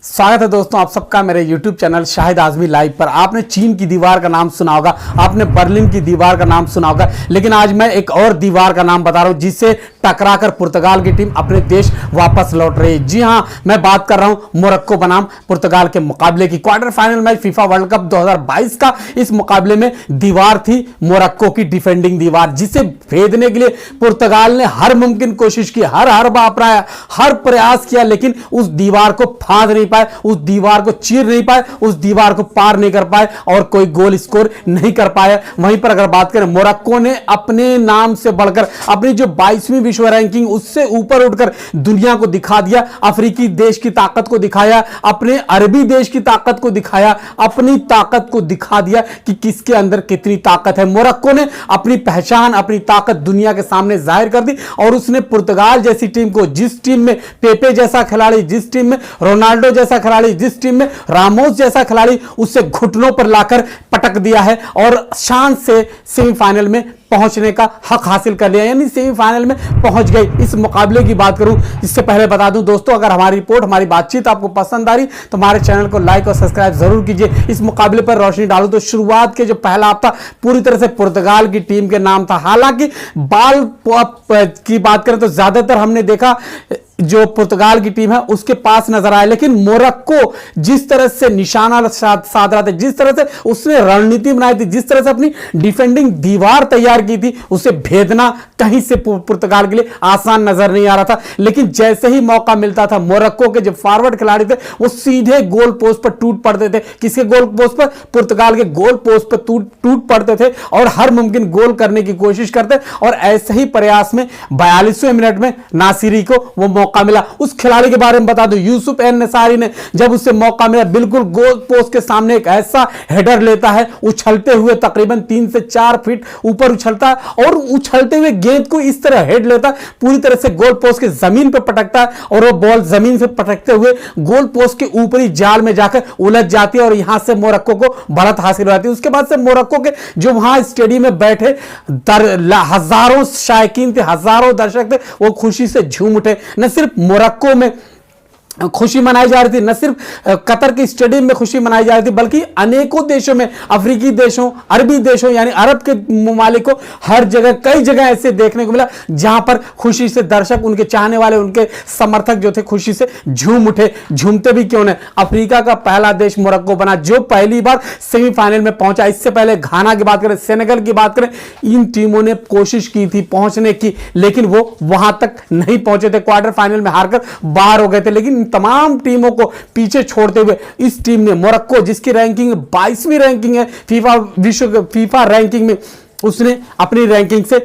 स्वागत है दोस्तों आप सबका मेरे YouTube channel Shahid Azmi live पर। आपने चीन की दीवार का नाम सुना होगा, आपने बर्लिन की दीवार का नाम सुना होगा, लेकिन आज मैं एक और दीवार का नाम बता रहा हूं जिससे टकराकर पुर्तगाल की टीम अपने देश वापस लौट रही है। जी हां, मैं बात कर रहा हूं मोरक्को बनाम पुर्तगाल के मुकाबले की। Quarter final match FIFA world cup 2022 का इस मुकाबले में दीवार थी मोरक्को की डिफेंडिंग दीवार, जिसे भेदने के लिए पुर्तगाल ने हर मुमकिन कोशिश की, हर बार अपनाया, हर प्रयास किया, लेकिन उस दीवार को फांद नहीं पाए, उस दीवार को चीर नहीं पाए, उस दीवार को पार नहीं कर पाए और कोई गोल स्कोर नहीं कर पाया। वहीं पर अगर बात करें, मोरक्को ने अपने नाम से बढ़कर अपनी जो 22वीं विश्व रैंकिंग उससे ऊपर उठकर दुनिया को दिखा दिया, अफ्रीकी देश की ताकत को दिखाया, अपने अरबी देश की ताकत को दिखाया, अपनी ताकत को दिखा दिया कि किसके अंदर कितनी ताकत है। मोरक्को ने अपनी पहचान, अपनी ताकत दुनिया के सामने जाहिर कर दी और उसने पुर्तगाल जैसी टीम को, जिस टीम में पेपे जैसा खिलाड़ी, जिस टीम में रोनाल्डो जैसा खिलाड़ी, जिस टीम में रामोस जैसा खिलाड़ी, उससे घुटनों पर लाकर पटक दिया है और शान से सेमीफाइनल में पहुंचने का हक हासिल कर लिया, यानी सेमीफाइनल में पहुंच गई। इस मुकाबले की बात करूं इससे पहले बता दूं दोस्तों, अगर हमारी रिपोर्ट, हमारी बातचीत आपको पसंद आ रही तो हमारे चैनल को लाइक और सब्सक्राइब जरूर कीजिए। इस मुकाबले पर रोशनी डालूं तो शुरुआत के जो पहला हफ्ता पूरी तरह से पुर्तगाल की टीम के नाम था। हालांकि बॉल की बात करें तो ज्यादातर हमने देखा जो पुर्तगाल की टीम है उसके पास नजर आया, लेकिन मोरक्को जिस तरह से निशाना साध रहा था, जिस तरह से उसने रणनीति बनाई थी, जिस तरह से अपनी डिफेंडिंग दीवार तैयार की थी, उसे भेदना कहीं से पुर्तगाल के लिए आसान नजर नहीं आ रहा था। लेकिन जैसे ही मौका मिलता था, मोरक्को के जो फॉरवर्ड खिलाड़ी थे वो सीधे गोल पोस्ट पर टूट पड़ते थे। किसके गोल पोस्ट पर? पुर्तगाल के गोल पोस्ट पर टूट पड़ते थे और हर मुमकिन गोल करने की कोशिश करते। और ऐसे ही प्रयास में 42वें मिनट में नासिरी को वो मौका मिला। उस खिलाड़ी के बारे में बता दूं, यूसुफ एन नसारी ने जब उससे मौका मिला, बिल्कुल गोल पोस्ट के सामने एक ऐसा हेडर लेता है, उछलते हुए तकरीबन 3 से 4 फीट ऊपर उछलता है और उछलते हुए गेंद को इस तरह हेड लेता है, पूरी तरह से गोल पोस्ट के जमीन पर पटकता है और वो बॉल जमीन से पटकते हुए गोल पोस्ट के ऊपरी जाल में जाकर उलझ जाती है और यहां से मोरक्को को बढ़त हासिल हो जाती है। उसके बाद से मोरक्को के जो वहां स्टेडियम में बैठे हजारों शायकीन थे, हजारों दर्शक थे, वो खुशी से झूम उठे। न सिर्फ मोरक्को में खुशी मनाई जा रही थी, न सिर्फ कतर के स्टेडियम में खुशी मनाई जा रही थी, बल्कि अनेकों देशों में, अफ्रीकी देशों, अरबी देशों यानी अरब के ममालिक को हर जगह, कई जगह ऐसे देखने को मिला जहां पर खुशी से दर्शक, उनके चाहने वाले, उनके समर्थक जो थे खुशी से झूम उठे। झूमते भी क्यों नहीं, अफ्रीका का पहला देश मोरक्को बना जो पहली बार सेमीफाइनल में पहुंचा। इससे पहले घाना की बात करें, सेनेगल की बात करें, इन टीमों ने कोशिश की थी पहुंचने की, लेकिन वो वहां तक नहीं पहुंचे थे, क्वार्टर फाइनल में हारकर बाहर हो गए थे। लेकिन तमाम टीमों को पीछे छोड़ते हुए इस टीम ने, मोरक्को जिसकी रैंकिंग 22वीं रैंकिंग है फीफा रैंकिंग में, उसने अपनी रैंकिंग से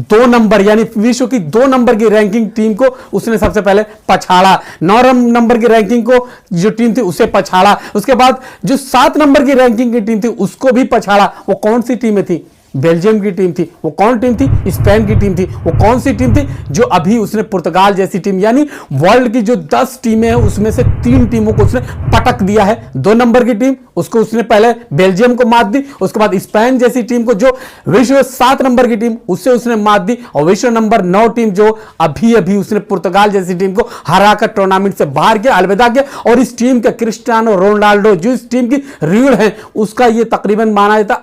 2 नंबर यानी विश्व की 2 नंबर की रैंकिंग टीम को उसने सबसे पहले पछाड़ा। 9 नंबर की रैंकिंग को जो टीम थी उसे पछाड़ा। उसके बाद जो 7 नंबर की रैंकिंग की टीम थी उसको भी पछाड़ा। वो कौन सी टीमें थी? बेल्जियम की टीम थी। वो कौन टीम थी? स्पेन की टीम थी। वो कौन सी टीम थी? जो अभी उसने पुर्तगाल जैसी टीम, यानी वर्ल्ड की जो 10 टीमें हैं उसमें से 3 टीमों को उसने पटक दिया है। 2 नंबर की टीम, उसको उसने पहले बेल्जियम को मात दी, उसके बाद स्पेन जैसी टीम को जो विश्व 7 नंबर की टीम, उससे उसने मात दी, और विश्व नंबर 9 टीम जो अभी उसने पुर्तगाल जैसी टीम को हराकर टूर्नामेंट से बाहर किया, अलविदा किया। और इस टीम का क्रिस्टियानो रोनाल्डो जो इस टीम की रीढ़ है, उसका यह तकरीबन माना जाता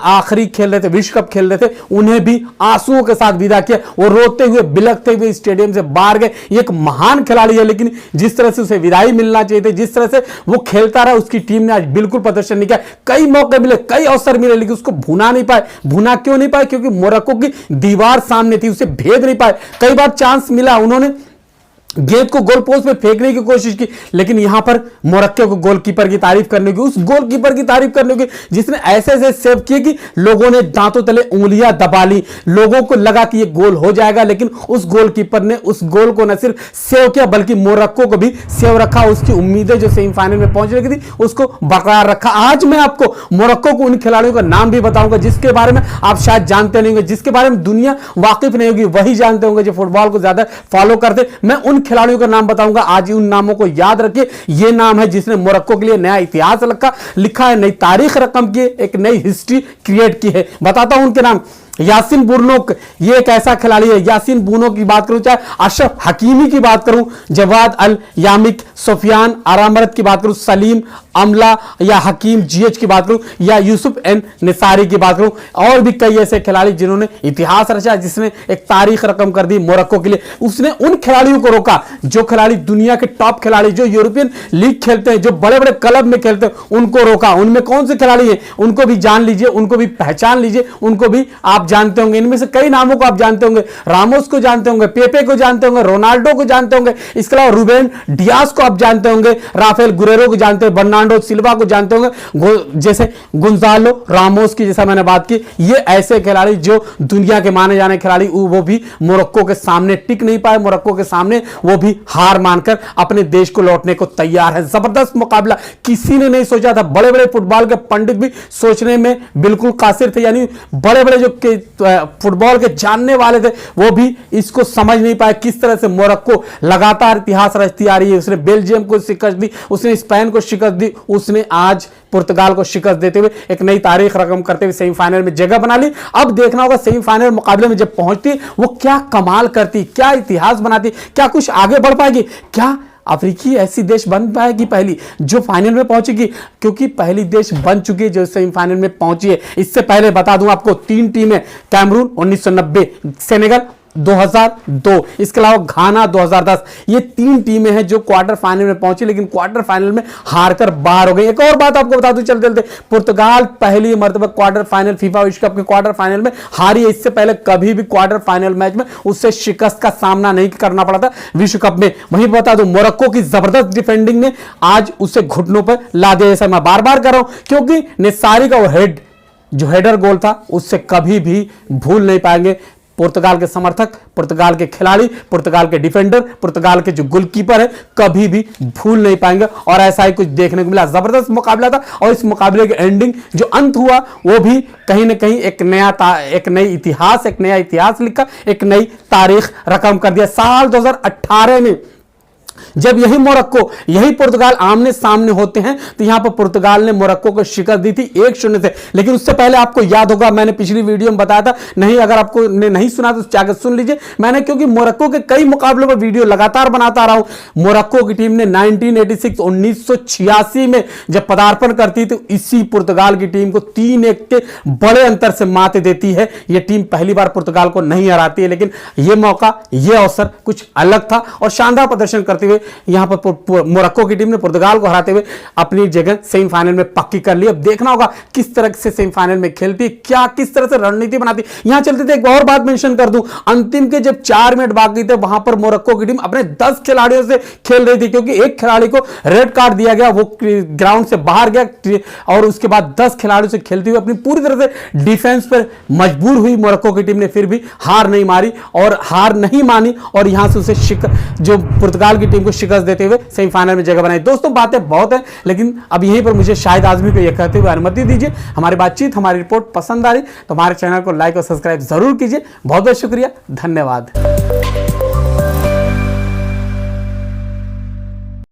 आखिरी खेल रहे थे, विश्व कप खेल रहे थे, उन्हें भी आंसुओं के साथ विदा किया। वो रोते हुए, बिलखते हुए स्टेडियम से बाहर गए। एक महान खिलाड़ी है, लेकिन जिस तरह से उसे विदाई मिलना चाहिए थी, जिस तरह से वो खेलता रहा, उसकी टीम ने आज बिल्कुल प्रदर्शन नहीं किया। कई मौके मिले, कई अवसर मिले, लेकिन उसको भुना नहीं पाए। भुना क्यों नहीं पाए? क्योंकि मोरक्को की दीवार सामने थी, उसे भेद नहीं पाए। कई बार चांस मिला, उन्होंने गेंद को गोल पोस्ट पे फेंकने की कोशिश की, लेकिन यहां पर मोरक्को को गोलकीपर की तारीफ करने की, उस गोलकीपर की तारीफ करने की जिसने ऐसे ऐसे सेव किए कि लोगों ने दांतों तले उंगलियां दबा ली। लोगों को लगा कि ये गोल हो जाएगा, लेकिन उस गोलकीपर ने उस गोल को न सिर्फ सेव किया बल्कि मोरक्को को भी सेव रखा। उसकी उम्मीदें जो सेमीफाइनल में पहुंचने की थी उसको बरकरार रखा। आज मैं आपको मोरक्को को उन खिलाड़ियों का नाम भी बताऊंगा जिसके बारे में आप शायद जानते नहीं होंगे, जिसके बारे में दुनिया वाकिफ नहीं होगी, वही जानते होंगे जो फुटबॉल को ज्यादा फॉलो करते। मैं उन खिलाड़ियों का नाम बताऊंगा, आज उन नामों को याद रखिए। यह नाम है जिसने मोरक्को के लिए नया इतिहास लिखा है, नई तारीख रकम की, एक नई हिस्ट्री क्रिएट की है। बताता हूं उनके नाम। यासिन बुर्नो, ये एक ऐसा खिलाड़ी है। यासिन बुर्नो की बात करूं, चाहे अशरफ हकीमी की बात करूं, जवाद अल यामिक, सोफियान आरामरत की बात करूं, सलीम अमला या हकीम जीएच की बात करूं, या यूसुफ एन निसारी की बात करूं, और भी कई ऐसे खिलाड़ी जिन्होंने इतिहास रचा, जिसने एक तारीख रकम कर दी मोरक्को के लिए। उसने उन खिलाड़ियों को रोका जो खिलाड़ी दुनिया के टॉप खिलाड़ी, जो यूरोपियन लीग खेलते हैं, जो बड़े बड़े क्लब में खेलते हैं, उनको रोका। उनमें कौन से खिलाड़ी हैं, उनको भी जान लीजिए, उनको भी पहचान लीजिए, उनको भी आप जानते होंगे। इनमें से कई नामों को आप जानते होंगे। रामोस को जानते होंगे, पेपे को जानते होंगे, रोनाल्डो को जानते होंगे, इसके अलावा रूबेन डियास को आप जानते होंगे, राफेल गुरेरो को जानते हैं, बर्नार्डो सिल्वा को जानते होंगे, जैसे गुंजालो रामोस की जैसा मैंने बात की। ये ऐसे खिलाड़ी जो दुनिया के माने जाने खिलाड़ी, वो भी मोरक्को के सामने टिक नहीं पाए। मोरक्को के सामने वो भी हार मानकर अपने देश को लौटने को तैयार है। जबरदस्त मुकाबला, किसी ने नहीं सोचा था। बड़े बड़े फुटबॉल के पंडित भी सोचने में बिल्कुल कासिर थे, यानी बड़े बड़े जो फुटबॉल के जानने वाले थे वो भी इसको समझ नहीं पाए किस तरह से मोरक्को लगातार इतिहास रचती आ रही है। उसने बेल्जियम को शिकस्त दी, उसने स्पेन को शिकस्त दी, उसने आज पुर्तगाल को शिकस्त देते हुए एक नई तारीख रकम करते हुए सेमीफाइनल में जगह बना ली। अब देखना होगा सेमीफाइनल मुकाबले में जब पहुंचती वो क्या कमाल करती, क्या इतिहास बनाती, क्या कुछ आगे बढ़ पाएगी, क्या अफ्रीकी ऐसी देश बन पाएगी पहली जो फाइनल में पहुंचेगी, क्योंकि पहली देश बन चुकी है जो सेमीफाइनल में पहुंची है। इससे पहले बता दूं आपको 3 टीमें, कैमरून 1990, सेनेगल 2002, इसके अलावा घाना 2010, ये 3 टीमें हैं जो क्वार्टर फाइनल में पहुंची, लेकिन क्वार्टर फाइनल में हारकर बाहर हो गई। एक और बात आपको बता दूं चलते चलते, पुर्तगाल पहली मर्तबा क्वार्टर फाइनल फीफा विश्व कप के क्वार्टर फाइनल में हारी है। इससे पहले कभी भी क्वार्टर फाइनल मैच में उससे शिकस्त का सामना नहीं करना पड़ा था विश्व कप में। वहीं बता दूं मोरक्को की जबरदस्त डिफेंडिंग ने आज उसे घुटनों पर ला दिया। ऐसा मैं बार बार कर रहा हूं क्योंकि निसारी का वो जो हेडर गोल था उससे कभी भी भूल नहीं पाएंगे पुर्तगाल के समर्थक, पुर्तगाल के खिलाड़ी, पुर्तगाल के डिफेंडर, पुर्तगाल के जो गोलकीपर है, कभी भी भूल नहीं पाएंगे। और ऐसा ही कुछ देखने को मिला। जबरदस्त मुकाबला था और इस मुकाबले के एंडिंग जो अंत हुआ वो भी कहीं ना कहीं एक नया इतिहास लिखा, एक नई तारीख रकम कर दिया। साल 2018 में जब यही मोरक्को यही पुर्तगाल आमने सामने होते हैं तो यहां पर पुर्तगाल ने मोरक्को को शिकस्त दी थी 1-0 से। लेकिन उससे पहले आपको याद होगा मैंने पिछली वीडियो में बताया था, नहीं अगर आपको नहीं सुना तो जाकर सुन लीजिए मैंने, क्योंकि मोरक्को के कई मुकाबलों पर वीडियो लगातार बनाता रहा हूं। मोरक्को की टीम ने 1986 में जब पदार्पण करती तो इसी पुर्तगाल की टीम को 3-1 के बड़े अंतर से मात देती है। यह टीम पहली बार पुर्तगाल को नहीं हराती है, लेकिन यह मौका, यह अवसर कुछ अलग था और शानदार प्रदर्शन करते हुए यहां पर मोरक्को की टीम ने पुर्तगाल को हराते हुए अपनी जगह सेमीफाइनल में पक्की कर ली। अब देखना होगा किस तरह से सेमीफाइनल में खेलती है, क्या किस तरह से रणनीति बनाती। यहां चलते थे, एक और बात मेंशन कर दूं, अंतिम के जब 4 मिनट बाकी थे वहां पर मोरक्को की टीम अपने 10 खिलाड़ियों से खेल रही थी, क्योंकि एक खिलाड़ी को रेड कार्ड दिया गया, वो ग्राउंड से बाहर गया और उसके बाद 10 खिलाड़ियों से खेलती हुई अपनी पूरी तरह से डिफेंस पर मजबूर हुई मोरक्को की टीम ने, फिर भी हार नहीं मारी और हार नहीं मानी और यहां से उसे जो पुर्तगाल की टीम को शिकस्त देते हुए सेमीफाइनल में जगह बनाई। दोस्तों बातें बहुत हैं, लेकिन अब यहीं पर मुझे शाहिद आजमी को यह कहते हुए अनुमति दीजिए। हमारी बातचीत, हमारी रिपोर्ट पसंद आ रही तो हमारे चैनल को लाइक और सब्सक्राइब जरूर कीजिए। बहुत बहुत शुक्रिया, धन्यवाद।